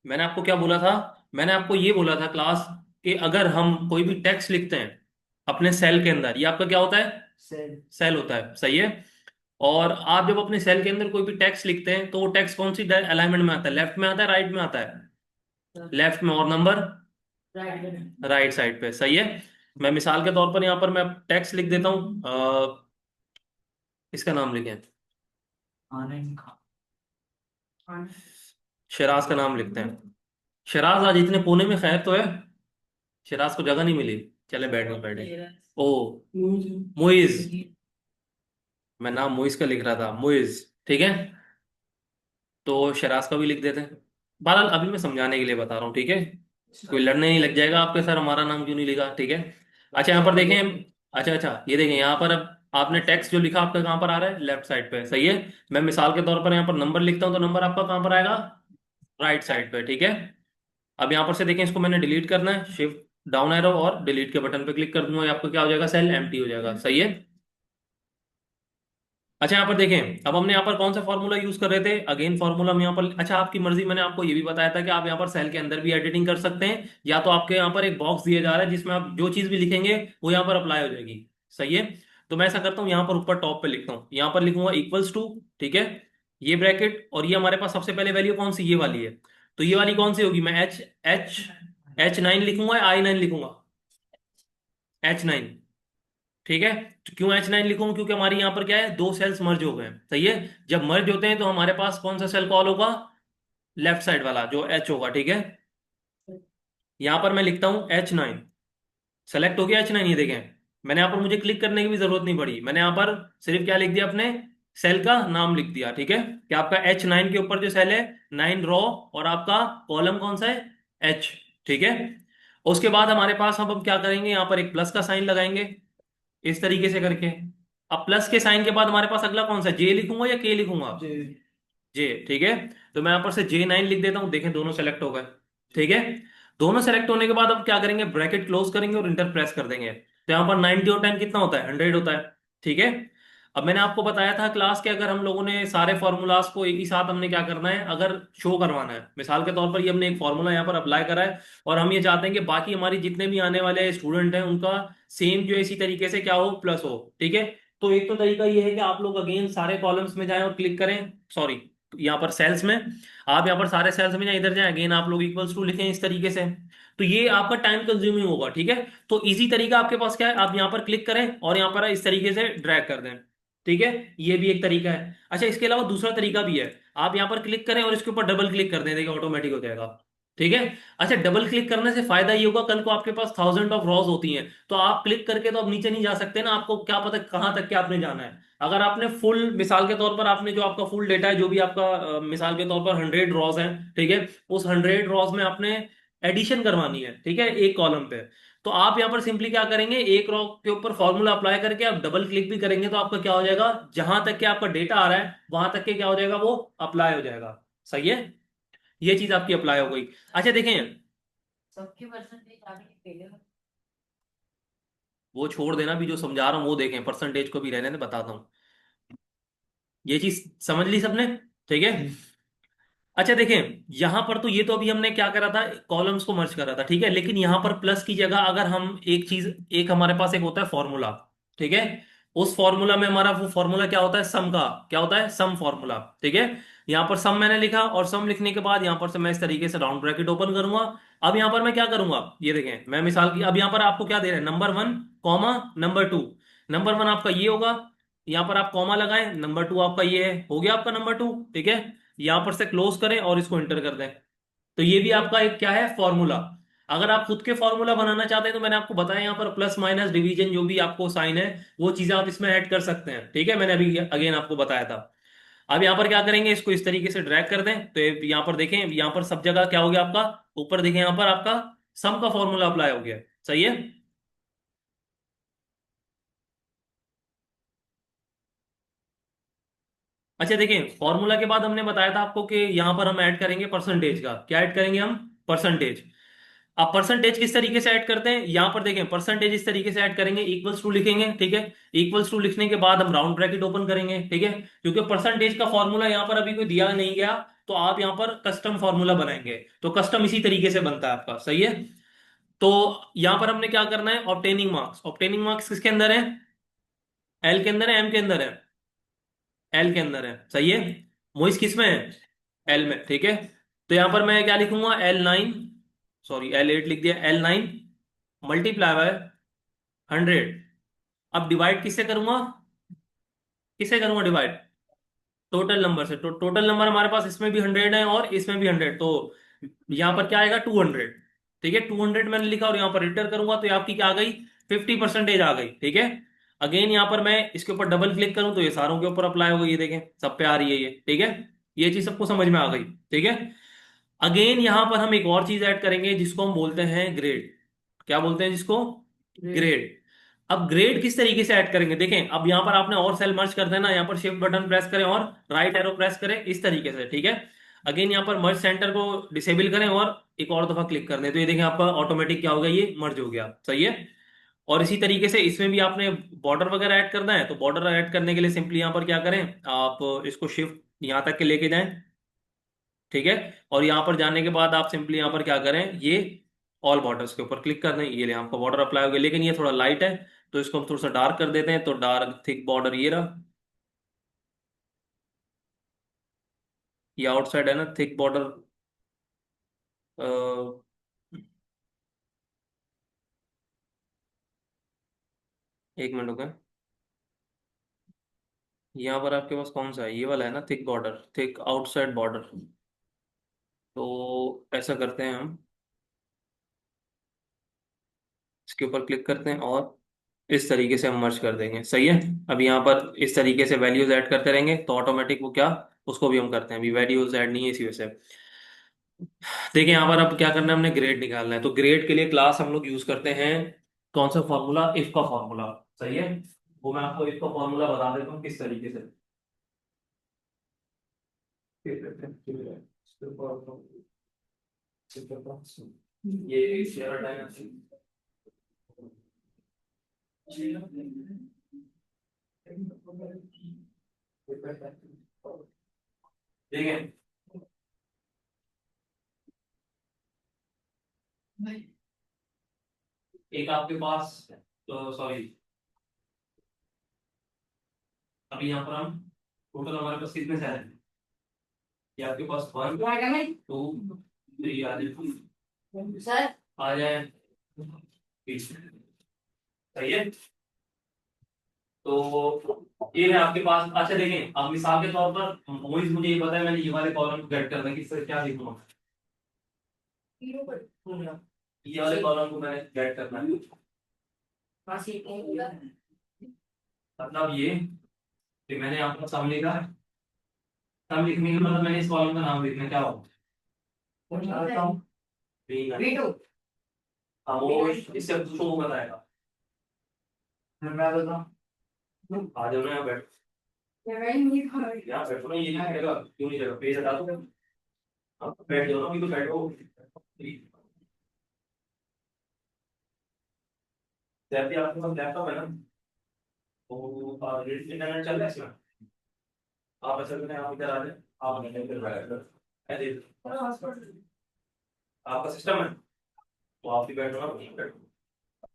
मैंने आपको क्या बोला था? मैंने आपको ये बोला था क्लास कि अगर हम कोई भी टेक्स्ट लिखते हैं अपने सेल के अंदर, ये आपका क्या होता है? सेल। सेल होता है, सही है। और आप जब अपने सेल के अंदर कोई भी टेक्स्ट लिखते हैं तो वो टेक्स्ट कौन सी अलाइनमेंट में आता है? लेफ्ट में आता है, राइट में आता है? लेफ्ट में। और नंबर? राइट में, राइट साइड पे, सही है। मैं मिसाल के तौर पर यहाँ पर मैं टेक्स्ट लिख देता हूँ। इसका नाम लिखें, आनंद खान। शिराज का नाम लिखते हैं। शिराज, आज इतने कोने में खैर तो है? शिराज को जगह नहीं मिली? चले बैठे बैठे। ओ, मुइज। मैं नाम मुइज का लिख रहा था, मुइज। ठीक है, तो शिराज का भी लिख देते हैं। बहरहाल अभी मैं समझाने के लिए बता रहा हूँ, ठीक है? कोई लड़ने नहीं लग जाएगा आपके, सर हमारा नाम क्यों नहीं लिखा, ठीक है? अच्छा, यहाँ पर देखें। अच्छा अच्छा, ये देखें यहाँ पर, अब आपने टेक्स्ट जो लिखा आपका कहाँ पर आ रहा है? लेफ्ट साइड पे, सही है। मैं मिसाल के तौर पर यहाँ पर नंबर लिखता हूँ तो नंबर आपका कहाँ पर आएगा? राइट साइड पे, ठीक है। अब यहाँ पर से देखें, इसको मैंने डिलीट करना है, शिफ्ट डाउन एरो और डिलीट के बटन पे क्लिक कर दूंगा, ये आपको क्या हो जाएगा? सेल एम्प्टी हो जाएगा, सही है। अच्छा, यहाँ पर देखें, अब हमने यहाँ पर कौन सा फॉर्मूला यूज कर रहे थे? अगेन फॉर्मूला हम यहाँ पर, अच्छा आपकी मर्जी, मैंने आपको ये भी बताया था कि आप यहाँ पर सेल के अंदर भी एडिटिंग कर सकते हैं, या तो आपके यहाँ पर एक बॉक्स दिया जा रहा है जिसमें आप जो चीज भी लिखेंगे वो यहाँ पर अप्लाई हो जाएगी, सही है। तो मैं ऐसा करता हूँ, यहाँ पर ऊपर टॉप पे लिखता हूँ, यहाँ पर लिखूंगा इक्वल्स टू, ठीक है, ये ब्रैकेट, और ये हमारे पास सबसे पहले वैल्यू कौन सी? ये वाली है। तो ये वाली कौन सी होगी? मैं एच एच H9 लिखूंगा या I9 लिखूंगा? H9, ठीक है। तो क्यों H9 लिखूंगा? क्योंकि हमारी यहाँ पर क्या है, दो सेल्स मर्ज हो गए हैं, सही है। जब मर्ज होते हैं तो हमारे पास कौन सा सेल कॉल होगा? लेफ्ट साइड वाला जो H होगा, ठीक है। यहाँ पर मैं लिखता हूँ H9, सेलेक्ट हो गया H9, ये देखें। मैंने यहाँ पर, मुझे क्लिक करने की भी जरूरत नहीं पड़ी, मैंने यहाँ पर सिर्फ क्या लिख दिया? अपने सेल का नाम लिख दिया, ठीक है। कि आपका H9 के ऊपर जो सेल है, 9 रो, और आपका कॉलम कौन सा है? H, ठीक है। उसके बाद हमारे पास, अब हम क्या करेंगे, यहाँ पर एक प्लस का साइन लगाएंगे, इस तरीके से करके। अब प्लस के साइन के बाद हमारे पास अगला कौन सा? जे लिखूंगा या के लिखूंगा? जे, ठीक है। तो मैं यहां पर से J9 लिख देता हूं, देखें दोनों सेलेक्ट हो गए, ठीक है। दोनों सेलेक्ट होने के बाद अब क्या करेंगे? ब्रैकेट क्लोज करेंगे और इंटर प्रेस कर देंगे, तो यहां पर 90 और 10 कितना होता है? 100 होता है, ठीक है। अब मैंने आपको बताया था क्लास के, अगर हम लोगों ने सारे फॉर्मूलाज को एक ही साथ हमने क्या करना है, अगर शो करवाना है, मिसाल के तौर पर ये हमने एक फॉर्मूला यहाँ पर अप्लाई करा है, और हम ये चाहते हैं कि बाकी हमारी जितने भी आने वाले स्टूडेंट हैं उनका सेम जो है इसी तरीके से क्या हो? प्लस हो, ठीक है। तो एक तो तरीका ये है कि आप लोग अगेन सारे कॉलम्स में जाएं और क्लिक करें, सॉरी, यहाँ पर सेल्स में, आप यहाँ पर सारे सेल्स में जाएं, इधर जाएं, अगेन आप लोग इक्वल्स टू लिखें इस तरीके से। तो ये आपका टाइम कंज्यूमिंग होगा, ठीक है। तो इजी तरीका आपके पास क्या है? आप यहाँ पर क्लिक करें और यहाँ पर इस तरीके से ड्रैग कर दें, ठीक है। ये भी एक तरीका है। अच्छा, इसके अलावा दूसरा तरीका भी है, आप यहाँ पर क्लिक करें और इसके ऊपर डबल क्लिक कर दें, देखिए ऑटोमेटिक हो जाएगा, ठीक है। अच्छा, डबल क्लिक करने से फायदा ये होगा, कल को आपके पास थाउजेंड ऑफ रॉज होती हैं, तो आप क्लिक करके तो अब नीचे नहीं जा सकते ना, आपको क्या पता कहाँ तक के आपने जाना है। अगर आपने फुल, मिसाल के तौर पर आपने जो आपका फुल डेटा है, जो भी आपका मिसाल के तौर पर 100 रॉज हैं, ठीक है, उस 100 रॉज में आपने एडिशन करवानी है, ठीक है, एक कॉलम पे। तो आप यहाँ पर सिंपली क्या करेंगे, एक रो के ऊपर फॉर्मूला अप्लाई करके आप डबल क्लिक भी करेंगे तो आपका क्या हो जाएगा, जहां तक के आपका डेटा आ रहा है वहां तक के क्या हो जाएगा, वो अप्लाई हो जाएगा, सही है। ये चीज आपकी अप्लाई हो गई। अच्छा देखें, सबके परसेंटेज आगे पहले, वो छोड़ देना, भी जो समझा रहा हूँ वो देखें, परसेंटेज को भी रहने दें, बताता हूँ। ये चीज समझ ली सबने, ठीक है। अच्छा देखें, यहां पर तो ये तो अभी हमने क्या करा था, कॉलम्स को मर्ज करा था, ठीक है। लेकिन यहां पर प्लस की जगह अगर हम एक चीज, एक हमारे पास एक होता है फॉर्मूला, ठीक है। उस फॉर्मूला में हमारा वो फॉर्मूला क्या होता है? सम का, क्या होता है? सम फॉर्मूला, ठीक है। यहाँ पर सम मैंने लिखा, और सम लिखने के बाद यहाँ पर से मैं इस तरीके से राउंड ब्रैकेट ओपन करूंगा। अब यहाँ पर मैं क्या करूंगा, ये देखें, मैं मिसाल की, अब यहाँ पर आपको क्या दे रहे हैं? Number 1 comma number 2। नंबर 1 आपका ये होगा, यहाँ पर आप कॉमा लगाएं, नंबर 2 आपका ये है, हो गया आपका नंबर 2, ठीक है। यहां पर से क्लोज करें और इसको एंटर कर दें। तो ये भी आपका एक क्या है? फॉर्मूला। अगर आप खुद के फॉर्मूला बनाना चाहते हैं तो मैंने आपको बताया, यहाँ पर प्लस माइनस डिवीजन जो भी आपको साइन है, वो चीजें आप इसमें ऐड कर सकते हैं, ठीक है। मैंने अभी अगेन आपको बताया था। अब यहाँ पर क्या करेंगे, इसको इस तरीके से ड्रैग कर दें, तो यहाँ पर देखें, यहाँ पर सब जगह क्या हो गया आपका? ऊपर देखें, यहाँ पर आपका सम का फॉर्मूला अप्लाई हो गया, सही है। अच्छा देखें, फॉर्मूला के बाद हमने बताया था आपको कि यहां पर हम ऐड करेंगे परसेंटेज का, क्या ऐड करेंगे हम? परसेंटेज। अब परसेंटेज किस तरीके से ऐड करते हैं, यहां पर देखें, परसेंटेज इस तरीके से ऐड करेंगे, इक्वल्स टू लिखेंगे, ठीक है। इक्वल्स टू लिखने के बाद हम राउंड ब्रैकेट ओपन करेंगे, ठीक है, क्योंकि परसेंटेज का फॉर्मूला यहां पर अभी कोई दिया नहीं गया, तो आप यहाँ पर कस्टम फॉर्मूला बनाएंगे, तो कस्टम इसी तरीके से बनता है आपका, सही है। तो यहाँ पर हमने क्या करना है, ऑब्टेनिंग मार्क्स। ऑब्टेनिंग मार्क्स किसके अंदर है, एल के अंदर है, एम के अंदर है, एल के अंदर है, सही है। मोइस किस में है, एल में, ठीक है। तो यहां पर मैं क्या लिखूंगा, L9, सॉरी L8 लिख दिया, L9 मल्टीप्लाई बाय 100। अब डिवाइड किससे करूंगा, किससे करूंगा डिवाइड, टोटल नंबर से। तो टोटल नंबर हमारे पास इसमें भी 100 है और इसमें भी 100, तो यहाँ पर क्या आएगा 200, ठीक है। 200 मैंने लिखा और यहाँ पर रिटर करूंगा तो ये आपकी क्या आ गई, 50% आ गई, ठीक है। अगेन यहाँ पर मैं इसके ऊपर डबल क्लिक करूं तो ये सारों के ऊपर अप्लाई होगी, ये देखें सब पे आ रही है ये, ठीक है। ये चीज सबको समझ में आ गई, ठीक है। अगेन यहाँ पर हम एक और चीज ऐड करेंगे जिसको हम बोलते हैं ग्रेड। क्या बोलते हैं जिसको, ग्रेड। अब ग्रेड किस तरीके से ऐड करेंगे, देखें अब यहाँ पर आपने और सेल मर्ज कर देना, यहाँ पर शिफ्ट बटन प्रेस करें और राइट एरो प्रेस करें इस तरीके से, ठीक है। अगेन यहाँ पर मर्ज सेंटर को डिसेबल करें और एक और दफा क्लिक कर दें, तो ये देखें आपका ऑटोमेटिक क्या हो गया, ये मर्ज हो गया, सही है। और इसी तरीके से इसमें भी आपने बॉर्डर वगैरह ऐड करना है, तो बॉर्डर ऐड करने के लिए सिंपली यहाँ पर क्या करें, आप इसको शिफ्ट यहाँ तक के लेके जाएं, ठीक है। और यहाँ पर जाने के बाद आप सिंपली यहाँ पर क्या करें, ये ऑल बॉर्डर्स के ऊपर क्लिक कर दें, ये ले आपका बॉर्डर अप्लाई हो गया। लेकिन ये थोड़ा लाइट है तो इसको हम थोड़ा सा डार्क कर देते हैं, तो डार्क थिक बॉर्डर ये रहा, ये आउटसाइड है ना थिक बॉर्डर। एक मिनट रुके, यहाँ पर आपके पास कौन सा है, ये वाला है ना thick border, thick outside border. तो ऐसा करते हैं हम, इसके ऊपर क्लिक करते हैं और इस तरीके से हम मर्ज कर देंगे, सही है। अब यहाँ पर इस तरीके से वैल्यूज ऐड करते रहेंगे तो ऑटोमेटिक वो क्या, उसको भी हम करते हैं, अभी वैल्यूज ऐड नहीं है इसी वजह से। देखिए यहाँ पर अब क्या करना है, हमने ग्रेड निकालना है, तो ग्रेड के लिए क्लास हम लोग यूज करते हैं कौन सा फॉर्मूला, इफ का फॉर्मूला, सही है। वो मैं आपको इफ का फॉर्मूला बता देता हूँ किस तरीके से। ये शेयर देखें, एक आपके पास, तो सॉरी, अभी यहाँ पर हम टोटल हमारे पास कितने सेल हैं, ये आपके पास 1 2 3 आ जाए, सही है। तो ये है आपके पास। अच्छा देखें, अब मिसाल के तौर पर मोइज मुझे ये पता है, मैंने ये वाले कॉलम को गेट करना है, किससे क्या लिखूंगा, ये वाले कॉलम को मैंने गेट करना है, मतलब ये कि मैंने आपको सम लिखा है, सम लिखने के मतलब मैंने इस कॉलम का नाम लिखना है, क्या होगा, वीटू। अब वो इससे दूसरों को बताएगा, मैं बताऊं, आ जाओ ना यहाँ बैठ, यहाँ बैठो ना, ये नहीं चलेगा, क्यों नहीं चलेगा, पेज हटा दो, आप बैठ जाओ ना, अभी तो बैठो। जैसे आपके पास लैपटॉप है ना, तो इंटरनेट चल रहा है इसमें, आप असल में आप इधर आ जाए, आप इधर बैठ कर ऐसे आपका सिस्टम है, तो आप भी बैठो ना, बैठो।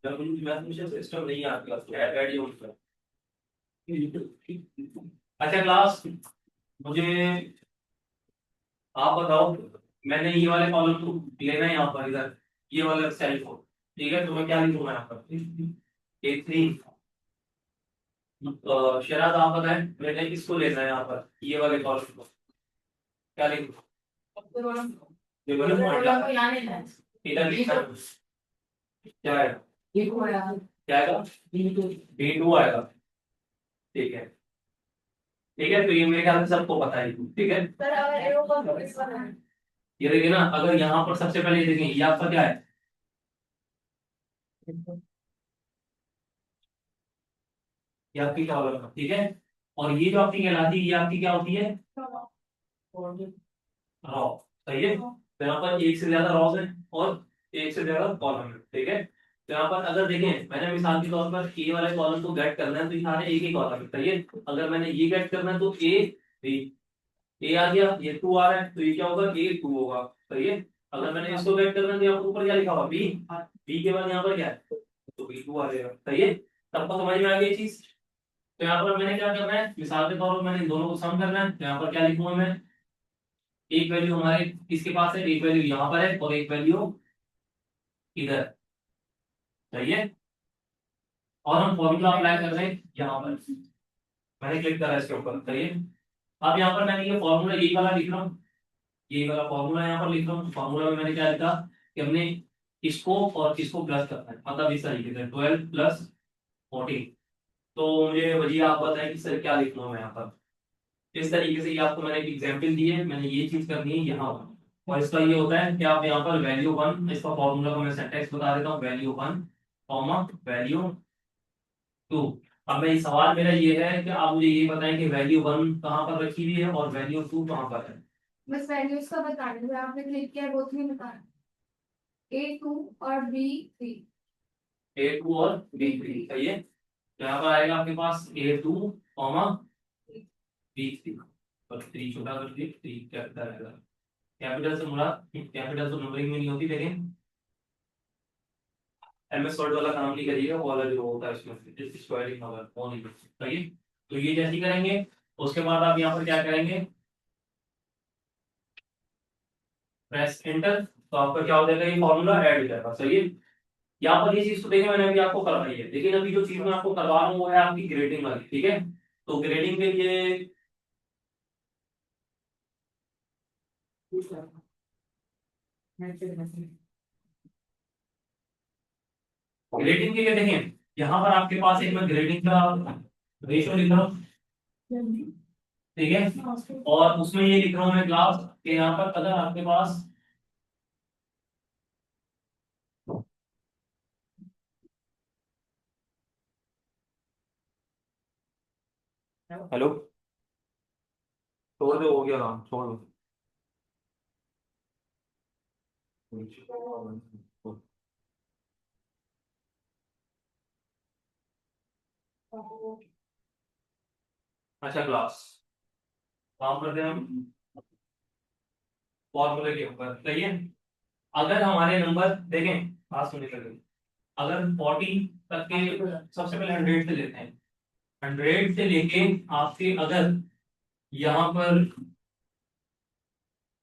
जब मुझे सिस्टम नहीं है आपके पास, ऐड ही होता है। अच्छा क्लास, मुझे आप बताओ, मैंने ये वाले कॉलम को लेना है यहाँ पर, इधर ये वाला सेल को, ठीक है। तो मैं क्या लिखूंगा यहाँ पर, A3। शराब आप बताएं, मैंने इसको लेना है यहाँ पर, ये वाले कॉलम को, क्या लिखूं, ये वाला पॉइंट इधर लिखना है। क्या है, क्या आएगा, B2 आएगा, ठीक है। ठीक है, तो ये मेरे ख्याल से सबको पता है, ठीक है। ये देखिए ना, अगर यहाँ पर सबसे पहले ये देखें, ये आपका क्या है, ये आपकी कॉलम है, ठीक है। और ये जो आपकी कहलाती है, ये आपकी क्या होती है, रॉ, सही है। तो यहाँ पर एक से ज्यादा रॉस है और एक से ज्यादा कॉलम है, ठीक है। तो यहाँ पर अगर देखें, मैंने मिसाल के तौर पर ए वाले कॉलम को गेट करना है, तो ये सारे एक ही कॉलम है, सही है। अगर मैंने ये गेट करना है तो A B, ए आ गया, ये 2 आ रहा है, तो ये क्या होगा, ए 2 होगा। सही है। अगर मैंने इसको वेट करना दिया, ऊपर क्या लिखा हुआ, बी, बी के बाद यहाँ पर क्या है, तो बी 2 आ जाएगा। सही है। तब तो समझ में आ गई चीज। तो यहाँ पर मैंने क्या करना है, मिसाल के तौर पर मैंने इन दोनों को सम करना है, तो यहाँ पर क्या लिखूंगा मैं, एक वैल्यू हमारे किसके पास है, एक वैल्यू यहाँ पर है और एक वैल्यू इधर। सही है। और हम फॉर्मूला अप्लाई कर रहे हैं यहाँ पर, मैंने क्लिक करा इसके ऊपर। सही है। अब यहाँ पर मैंने ये फॉर्मूला यही वाला लिख रहा हूँ, यही वाला फॉर्मूला यहाँ पर लिख रहा हूँ। फॉर्मूला में मैंने क्या लिखा कि हमने इसको और इसको प्लस करना है, मतलब इस तरीके से 12 प्लस 14। तो मुझे वही आप बताएं कि सर क्या लिखना है मैं यहाँ पर। इस तरीके से ये आपको मैंने एक एग्जांपल दी है, मैंने ये चीज करनी है यहाँ पर। और इसका ये होता है कि आप यहाँ पर वैल्यू 1, इसका फॉर्मूला को मैं सिंटैक्स बता देता हूँ, वैल्यू 1 कॉमा वैल्यू 2। अब मैं सवाल मेरा ये है कि आप मुझे ये बताएं कि वैल्यू 1 कहाँ पर रखी हुई है और वैल्यू 2 कहाँ पर है। बस वैल्यूज का बताने में आपने क्लिक किया, वो नहीं बताना। A2 और B3। A2 और B3। सही है। तो यहाँ पर आएगा आपके पास A2 कॉमा B3, और 3 छोटा कर दिए, 3 कैपिटल आएगा। कैपिटल से मुराद, कैपिटल तो नंबरिंग में नहीं होती, लेकिन एमएस वर्ड वाला काम नहीं करिएगा, वो वाला जो होता है इसमें स्क्वायरिंग नंबर वो नहीं करते। सही है। तो ये जैसे ही करेंगे, उसके बाद आप यहाँ पर क्या करेंगे, प्रेस एंटर, तो आपका क्या हो जाएगा, ये फॉर्मूला ऐड हो जाएगा। सही है। यहाँ पर ये चीज तो देखिए मैंने अभी आपको करवाई है, लेकिन अभी जो चीज मैं आपको करवा रहा हूँ वो है आपकी ग्रेडिंग वाली। ठीक है। तो ग्रेडिंग के लिए, ग्रेडिंग के लिए देखें, यहाँ पर आपके पास एक मैं ग्रेडिंग का रेशियो लिख रहा हूँ। ठीक है। और उसमें ये लिख रहा हूँ मैं क्लास के, यहाँ पर अगर आपके पास, हेलो, छोड़ दो, हो गया काम, छोड़ दो। अच्छा क्लास, काम करते हैं हम फॉर्मूले के ऊपर। सही है। अगर हमारे नंबर देखें, बात सुनिए पहले। अगर 40 तक के, सबसे पहले 100 से लेते हैं, 100 से लेके आपके अगर यहाँ पर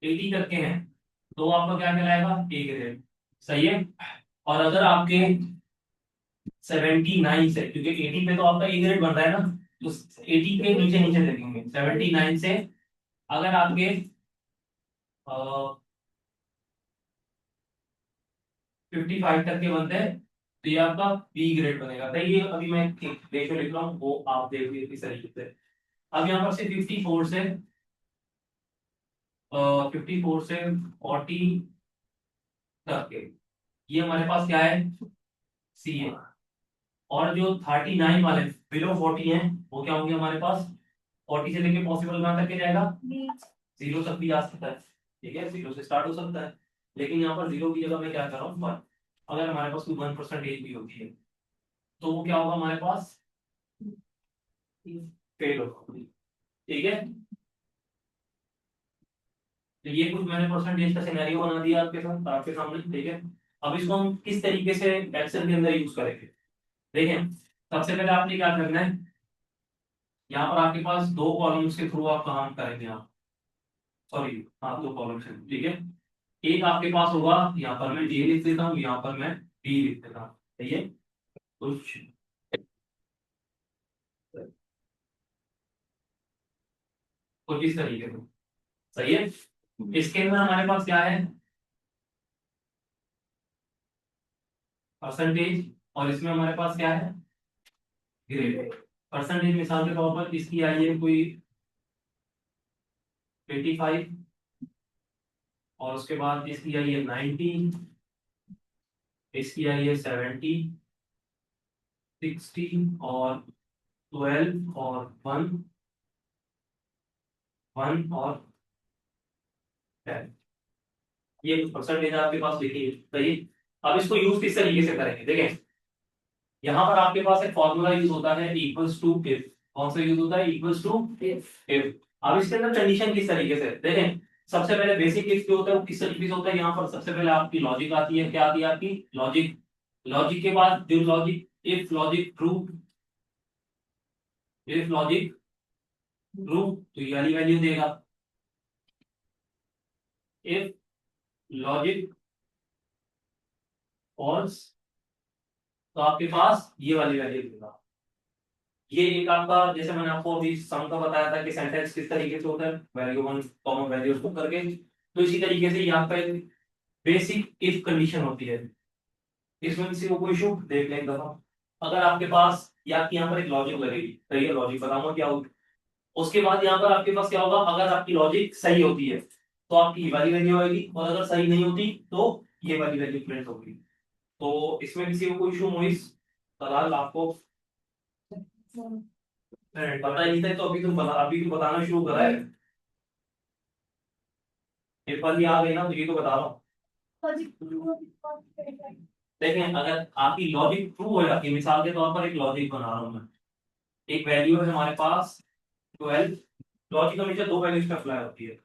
80 तक के हैं, तो आपका क्या कहलाएगा, ए ग्रेड। सही है। और अगर आपके 79 से, क्योंकि 80 पे तो आपका ए ग्रेड बन रहा है ना, तो 80 के नीचे नीचे देखेंगे, 79 से अगर आपके 55 तक के बनते हैं, तो ये आपका बी ग्रेड बनेगा। तो ये अभी मैं रेशियो लिख रहा हूँ, वो आप देख लीजिए इस तरीके से। अब यहाँ पर से 54 से 40 तक के, ये हमारे पास क्या है, सी है। और जो 39 वाले बिलो 40 हैं, वो क्या होंगे हमारे पास, 40 से लेके पॉसिबल कहाँ तक के जाएगा, 0 तक भी जा सकता है। ठीक है, 0 से स्टार्ट हो सकता है, लेकिन यहाँ पर 0 की जगह मैं क्या कर रहा हूँ, 1। अगर हमारे पास कोई 1% भी होती है, तो वो क्या होगा हमारे पास, फेल होगा। ठीक है। तो ये कुछ मैंने परसेंटेज का सिनेरियो बना दिया आपके सामने। ठीक है। अब इसको हम किस तरीके से एक्सेल के अंदर यूज करेंगे, देखें। सबसे पहले आपने क्या करना है, यहाँ पर आपके पास 2 कॉलम्स के थ्रू आप काम करेंगे आप, सॉरी, हाँ 2 कॉलम्स हैं। ठीक है। एक आपके पास होगा, यहाँ पर मैं ए लिख देता हूँ, यहाँ पर मैं बी लिख देता हूँ। ठीक है। कुछ कुछ इस तरीके से। सही है। इसके अंदर हमारे पास क्या है, परसेंटेज, और इसमें हमारे पास क्या है, ग्रेड। परसेंटेज मिसाल के तौर पर इसकी आई है कोई 85, और उसके बाद इसकी आई है 90, इसकी आई है 70, 60 और 12 और 1, 1 और 10। ये कुछ परसेंटेज आपके पास लिखी है। सही। अब इसको यूज किस तरीके से करेंगे, देखें। यहाँ पर आपके पास एक फॉर्मूला यूज होता है, इक्वल्स टू इफ। कौन सा यूज होता है, इक्वल्स टू इफ। अब इसके अंदर कंडीशन किस तरीके से देखें, सबसे पहले बेसिक इफ जो होता है वो किस तरीके से होता है, यहाँ पर सबसे पहले आपकी लॉजिक आती है, क्या आती है आपकी लॉजिक। लॉजिक के बाद जो logic, if logic true, if logic true तो ये वाली वैल्यू देगा, इफ लॉजिक फॉल्स तो आपके पास ये वाली वैल्यू देगा। ये एक आपका, जैसे मैंने आपको अभी सम का बताया था कि सेंटेंस किस तरीके से होता है, value one comma value two करके, तो इसी तरीके से ये आपका एक बेसिक इफ कंडीशन होती है। इसमें किसी को कोई इशू देख लें एक दफा। अगर आपके पास या कि यहाँ पर एक लॉजिक लगेगी, सही है, लॉजिक बताऊंगा क्या होगी। उसके बाद यहाँ पर आपके पास क्या होगा, अगर आपकी लॉजिक सही होती है तो आपकी ये वाली वैल्यू आएगी, और अगर सही नहीं होती तो ये वाली वैल्यू प्रिंट होगी। तो इसमें किसी को कोई इशू मोइस, फिलहाल आपको पता ही नहीं था तो अभी तो बताना शुरू करा है। एक बार ये आ गई ना तो ये तो बता रहा हूँ। देखें अगर आपकी लॉजिक ट्रू हो जाती है, मिसाल के तौर पर एक लॉजिक बना रहा हूँ मैं, एक वैल्यू है हमारे पास 12, लॉजिक हमेशा दो वैल्यूज पे अप्लाई होती है।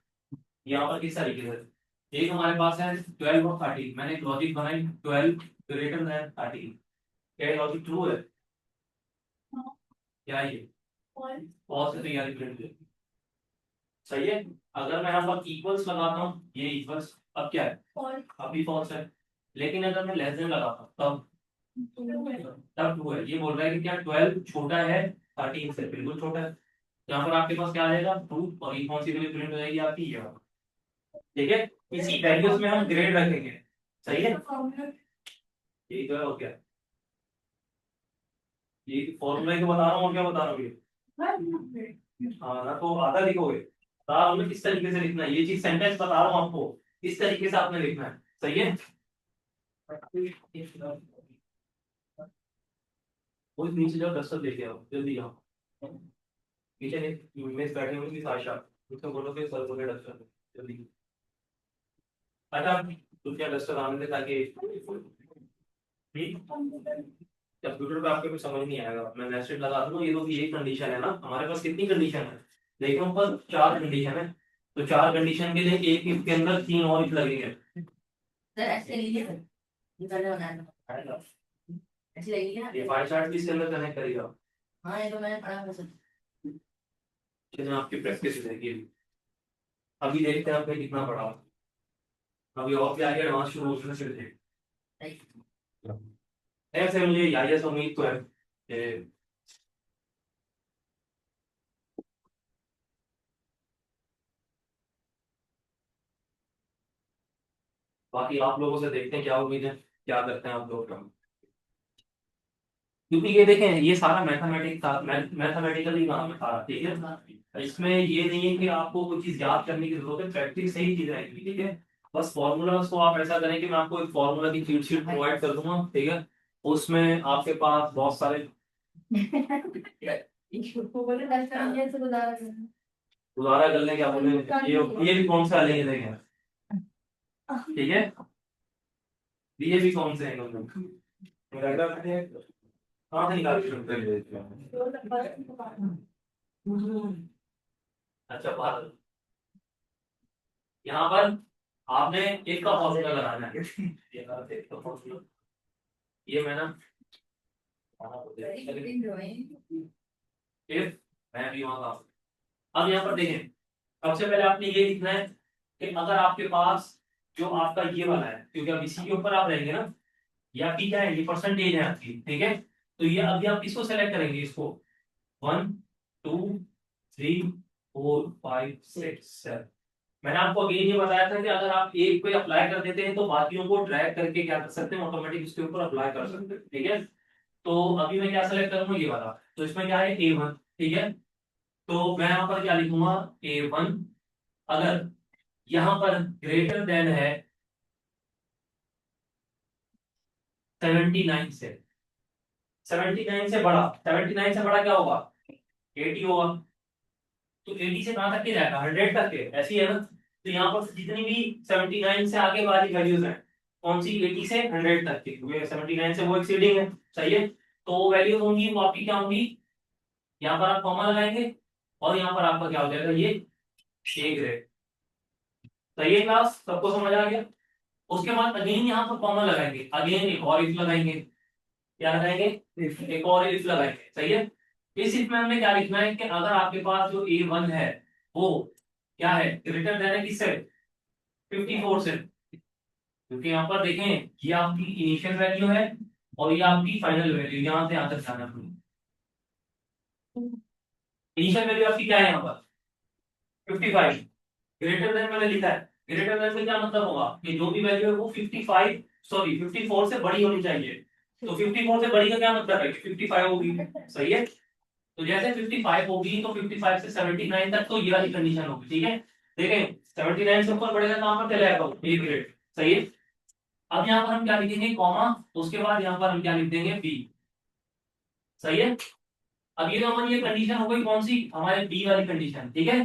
यहाँ पर किस तरीके से, एक हमारे पास है 12 और 13, मैंने एक लॉजिक बनाई 12 ग्रेटर देन 13, क्या लॉजिक ट्रू है, क्या ये फॉल्स है, तो यार प्रिंट है, सही है। अगर मैं यहाँ पर इक्वल्स लगाता हूँ, ये इक्वल्स अब क्या है, अभी फॉल्स है। लेकिन अगर मैं लेस देन लगाता हूँ तब ट्रू है। ये बोल रहा है कि क्या 12 छोटा है 13 से, बिल्कुल छोटा है। यहाँ पर आपके पास क्या आ जाएगा ट्रू, और ये कौन सी वैल्यू प्रिंट हो जाएगी आपकी ये, ठीक है। इसी वैल्यूज में हम ग्रेड रखेंगे, सही है। यही तो है और क्या, ये फॉर्मूला ही तो बता रहा हूँ और क्या बता रहा हूँ ये। हाँ ना, तो आधा लिखोगे, बता रहा हूँ किस तरीके से लिखना है, ये चीज सेंटेंस बता रहा हूँ आपको, इस तरीके से आपने लिखना है, सही है। वो नीचे जाओ, डस्टर लेके आओ जल्दी आओ, नीचे नहीं मेज बैठे हुए थी साशा, उसको बोलो कि सर बोले डस्टर जल्दी। अच्छा तो क्या डस्टर आने दे ताकि कंप्यूटर पे आपके कुछ समझ नहीं आएगा, मैं नेस्टेड लगा दूँ, ये तो यही कंडीशन है ना, हमारे पास कितनी कंडीशन है, देखो ऊपर चार कंडीशन है, तो चार कंडीशन के लिए एक if के अंदर तीन और if लगेंगे। सर ऐसे लीजिए सर, ये करने बनाना आएगा। ऐसे लगेगी ना। ये पाई चार्ट भी इसके अंदर कनेक्ट करेगा। हाँ ये तो मैंने पढ़ा था सर। चलिए आपकी प्रैक्टिस रहेगी, अभी देखते हैं आपने कितना पढ़ा, अभी और भी आगे एडवांस शुरू होने से थे। ऐसे मुझे याद उम्मीद तो है कि बाकी आप लोगों से देखते हैं क्या उम्मीद है, क्या करते हैं आप लोग, क्योंकि ये देखें ये सारा मैथमेटिक्स था, मैथमेटिकली काम था, ठीक है। इसमें ये नहीं है कि आपको कोई चीज याद करने की जरूरत है, प्रैक्टिस से ही चीज आएगी, ठीक है। बस फॉर्मूलाज को आप ऐसा करें कि मैं आपको एक फॉर्मूला की चीट शीट प्रोवाइड कर दूंगा, ठीक है। उसमें आपके पास बहुत सारे इसको बोले दस का ये से गुजारा करना। गुजारा कर लें, क्या बोले, ये भी कौन सा लेंगे देखें, ठीक है, ये भी कौन से हैं कहाँ से निकाल के रखते हैं? अच्छा भारत, यहाँ पर आपने एक का फॉर्मूला लगाना है, एक का फॉर्मूला, ये मैं ना इफ मैं भी वहां का। अब यहाँ पर देखें, सबसे पहले आपने ये लिखना है कि अगर आपके पास जो आपका ये वाला है, क्योंकि अब इसी के ऊपर आप रहेंगे ना, ये आपकी क्या है, ये परसेंटेज है आपकी, ठीक है। तो ये अभी आप किसको सेलेक्ट करेंगे, इसको 1 2 3 4 5 6 7, मैंने आपको अगेन ये बताया था कि अगर आप एक पे अप्लाई कर देते हैं तो बाकियों को ड्रैग करके क्या कर सकते हैं, ऑटोमेटिक उसके ऊपर अप्लाई कर सकते हैं, ठीक है। तो अभी मैं क्या सेलेक्ट करूंगा, ये वाला, तो इसमें क्या है A1, ठीक है। तो मैं यहाँ पर क्या लिखूंगा A1, अगर यहाँ पर ग्रेटर देन है 79 से, 79 से बड़ा, 79 से बड़ा क्या होगा 80 होगा, तो 80 से कहाँ तक के जाएगा 100 तक के, ऐसी है ना। तो यहाँ पर जितनी भी 79 से आगे वाली वैल्यूज हैं, कौन सी 80 से 100 तक की, क्योंकि 79 से वो एक्सीडिंग है, सही है। तो वो वैल्यूज होंगी वो आपकी क्या होंगी, यहाँ पर आप कॉमा लगाएंगे और यहाँ पर आपका क्या हो जाएगा ये ए ग्रेड। सही है क्लास, सबको समझ आ गया। उसके बाद अगेन यहाँ पर कॉमन लगाएंगे, अगेन एक और इफ लगाएंगे। क्या लगाएंगे? एक और इफ लगाएंगे। सही है। इस इफ में हमें क्या लिखना है कि अगर आपके पास जो A1 है वो क्या है, ग्रेटर देन है किससे? 54 से। क्योंकि यहाँ पर देखें, ये आपकी इनिशियल वैल्यू है और ये आपकी फाइनल वैल्यू, यहाँ से यहाँ तक जाना है। इनिशियल वैल्यू आपकी क्या है यहाँ पर? 55। ग्रेटर देन मैंने लिखा है, ग्रेटर देन से क्या मतलब होगा कि जो भी वैल्यू है वो 55, सॉरी 54 से बड़ी होनी चाहिए। तो 54 से बड़ी का क्या मतलब है कि 55 होगी। सही है। तो जैसे 55 होगी तो 55 से 79 तक तो ये वाली कंडीशन होगी। ठीक है। देखें 79 से ऊपर बढ़ेगा कहां पर चले जाएगा, ए ग्रेड। सही है। अब यहाँ पर हम क्या लिखेंगे, कॉमा, उसके बाद यहाँ पर हम क्या लिख देंगे, बी। सही है। अब ये तो हमारी ये कंडीशन हो गई कौन सी, हमारे बी वाली कंडीशन। ठीक है।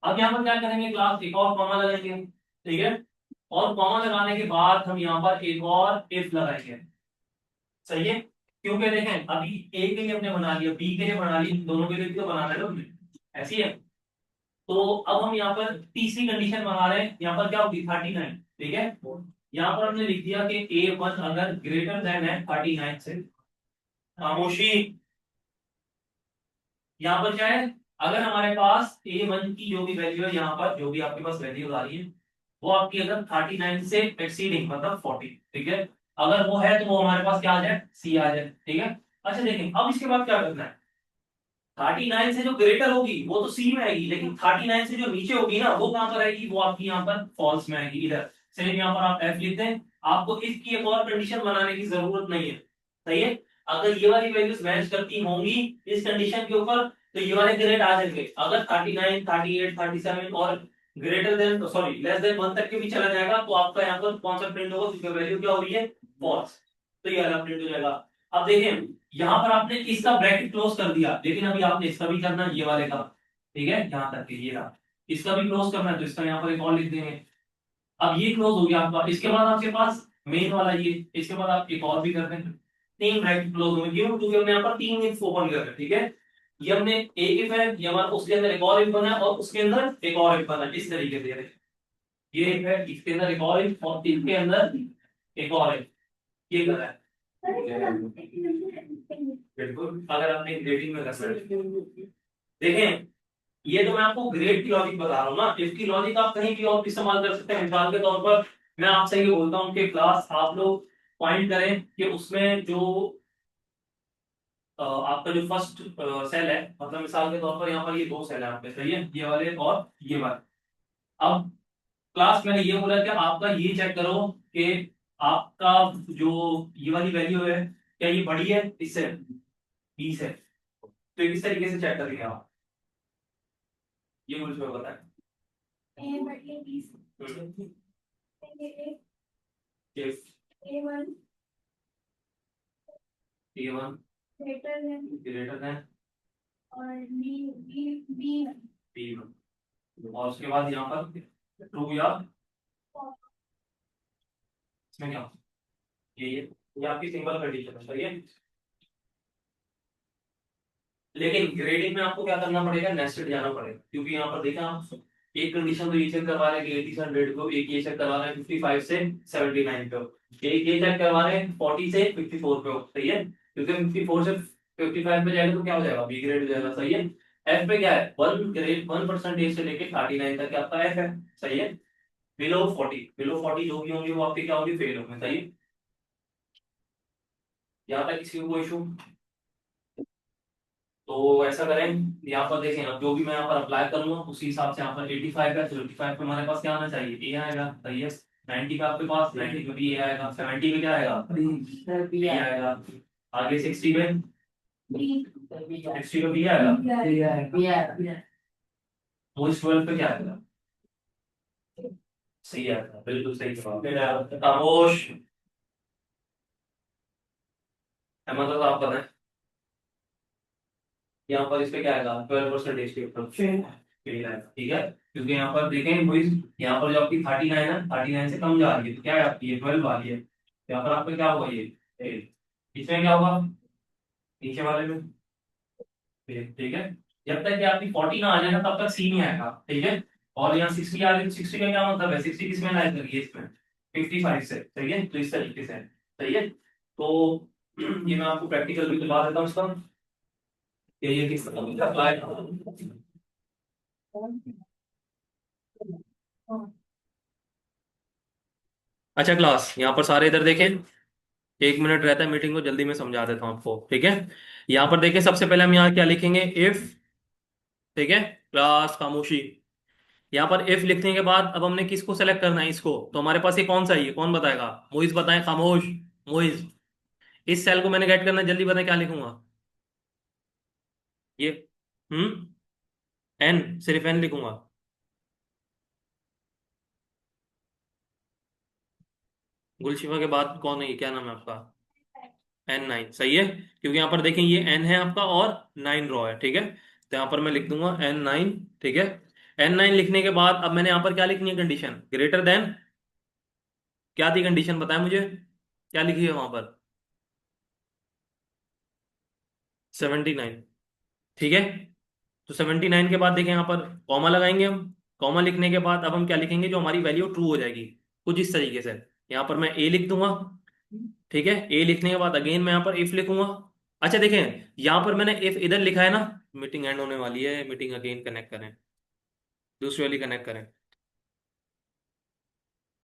अब यहाँ पर क्या करेंगे क्लास, एक और कॉमा लगाएंगे। ठीक है। और कॉमा लगाने के बाद हम यहाँ पर एक और इफ लगाएंगे। सही है। क्योंकि देखें अभी ए के लिए हमने बना लिया, बी के लिए बना लिया, दोनों के लिए भी तो बनाना है ना हमने। ऐसी है। तो अब हम यहाँ पर तीसरी कंडीशन बना रहे हैं, यहाँ पर क्या होगी 39। ठीक है। यहाँ पर हमने लिख दिया कि A1 अगर ग्रेटर देन है 39 से। खामोशी। यहाँ पर क्या है, अगर हमारे पास A1 की जो भी वैल्यू है, यहाँ पर जो भी आपके पास वैल्यू आ रही है वो आपकी अगर 39 से एक्सीडिंग मतलब 40। ठीक है। अगर वो है तो वो हमारे पास क्या आ जाए, सी आ जाए। ठीक है। अच्छा देखें अब इसके बाद क्या करना है, 39 से जो ग्रेटर होगी वो तो सी में आएगी, लेकिन 39 से जो नीचे होगी ना वो कहां पर आएगी, वो आपकी यहाँ पर फॉल्स में आएगी इधर। सेम यहाँ पर आप एफ लिखते हैं। आपको इसकी एक और कंडीशन बनाने की जरूरत नहीं है। सही है। अगर ये वाली वैल्यूज मैच करती होंगी इस कंडीशन के ऊपर तो ये वाले ग्रेड आ जाएंगे। अगर 39, 38, 37 और greater than, sorry less than 1 तक के भी चला जाएगा तो आपका यहाँ पर कौन सा प्रिंट होगा, जिसकी वैल्यू क्या हो रही है, फॉल्स। तो ये वाला प्रिंट हो जाएगा। अब देखें यहां पर आपने इसका ब्रैकेट क्लोज कर दिया, लेकिन अभी आपने इसका भी करना है, ये वाले का। ठीक है, यहां तक के ये रहा। इसका भी क्लोज करना है तो इसका यहाँ पर एक और लिख देंगे। अब ये क्लोज हो गया आपका, इसके बाद आपके पास मेन वाला ये, इसके बाद आप एक और भी कर दें। तीन ब्रैकेट क्लोज होंगे क्यों, क्योंकि हमने यहाँ पर तीन इफ ओपन कर रहे हैं। ठीक है। ये हमने एक इफ है, ये हमारा उसके अंदर एक और इफ बना है और उसके अंदर एक और इफ बना है, इस तरीके से। ये इफ है, इसके अंदर एक और इफ और इसके अंदर एक और इफ। ये कर रहा है। बिल्कुल, अगर आपने ग्रेडिंग में करना है। देखें ये तो मैं आपको ग्रेड की लॉजिक बता रहा हूँ ना, इसकी लॉजिक आप कहीं भी और भी इस्तेमाल कर सकते हैं। मिसाल के तौर पर मैं आपसे ये बोलता हूँ कि क्लास आप लोग पॉइंट करें कि उसमें जो आपका जो फर्स्ट सेल है, मतलब मिसाल के तौर पर यहाँ पर ये दो सेल है आपके, सही है, ये वाले और ये वाले। अब क्लास मैंने ये बोला कि आपका ये चेक करो कि आपका जो ये वाली वैल्यू है क्या ये बड़ी है इससे, 20 है। तो ये किस तरीके से चेक करेंगे आप, ये मुझे बताएं। ए बटे 20 हम्म, ए yes, A1 A1 greater than greater than और बी बी बी B1 और उसके बाद यहाँ पर ट्रू या, इसमें क्या, ये आपकी सिंगल कंडीशन है। सही है। लेकिन ग्रेडिंग में आपको क्या करना पड़ेगा, नेस्टेड जाना पड़ेगा, क्योंकि यहाँ पर देखा आप एक कंडीशन तो ये चेक करवा रहे हैं 80 से 100 को, एक ये चेक करवा रहे हैं 55 से 79 पे, एक ये चेक करवा रहे हैं 40 से 54 पे। सही है। क्योंकि 54 से 55 पे जाएगा तो क्या हो जाएगा, बी ग्रेड हो जाएगा। सही है। एफ पे क्या है, 1% से लेके 39 तक आपका एफ है। सही है। बिलो 40 जो भी होंगे वो आपके क्या होंगे, फेल होंगे। सही है। यहाँ तक किसी को कोई इशू? तो ऐसा करें, यहाँ पर देखें अब जो भी मैं यहाँ पर अप्लाई करूंगा उसी हिसाब से यहाँ पर 85 है, तो 85 पे हमारे पास क्या आना चाहिए, ए आएगा। सही है। 90 का आपके पास, 90 पे भी ए आएगा, 70 में क्या आएगा, बी आएगा। आगे 60 पे, बी 60 पे बी आएगा। तो इस 12 पे क्या आएगा, सही आएगा, बिल्कुल सही जवाब। खामोश। मतलब आप बताएं यहाँ पर इस पे क्या आएगा, 12% के ऊपर फेल आएगा। ठीक है। क्योंकि यहाँ पर देखें boys, यहाँ पर जो आपकी 39 है, 39 से कम जा रही है, तो क्या है आपकी ये 12 आ रही है, तो यहाँ पर आपका क्या होगा, ये fail। इसमें क्या होगा, नीचे वाले में fail। ठीक है। जब तक कि आपकी 40 ना आ जाए ना तब तक सी नहीं आएगा, ठीक है। और यहाँ 60 आ गई, 60 का क्या मतलब है, 60 किसमें लाइक करिए इसमें, 55 से, सही है, तो इस तरीके से, सही है। तो ये मैं आपको प्रैक्टिकल भी करवा देता हूँ इसका, ये किस तरह अप्लाई। अच्छा क्लास, यहाँ पर सारे इधर देखें, 1 मिनट रहता है मीटिंग को, जल्दी में समझा देता हूँ आपको, ठीक है। यहाँ पर देखें, सबसे पहले हम यहाँ क्या लिखेंगे, इफ, ठीक है, क्लास खामोशी। यहाँ पर इफ लिखने के बाद अब हमने किसको सेलेक्ट करना है, इसको, तो हमारे पास ये कौन सा है, ये कौन बताएगा, मोइज बताएं, खामोश, मोइज। इस सेल को मैंने गेट करना है, जल्दी बताएं क्या लिखूंगा, ये, एन, सिर्फ एन लिखूंगा। गुलशिफा के बाद कौन है, ये क्या नाम है आपका, N9, सही है। क्योंकि यहाँ पर देखें ये N है आपका और 9 रो है, ठीक है। तो यहाँ पर मैं लिख दूंगा N9, ठीक है। N9 लिखने के बाद अब मैंने यहाँ पर क्या लिखनी है, कंडीशन ग्रेटर देन, क्या थी कंडीशन बताएं मुझे, क्या लिखी है वहां पर, 79, ठीक है। तो 79 के बाद देखें यहाँ पर कॉमा लगाएंगे हम, कॉमा लिखने के बाद अब हम क्या लिखेंगे, जो हमारी वैल्यू ट्रू हो जाएगी, कुछ इस तरीके से। यहाँ पर मैं ए लिख दूंगा, ठीक है। ए लिखने के बाद अगेन मैं यहाँ पर इफ लिखूंगा। अच्छा देखें, यहाँ पर मैंने इफ इधर लिखा है ना, मीटिंग एंड होने वाली है, मीटिंग अगेन कनेक्ट करें, दूसरी वाली कनेक्ट करें।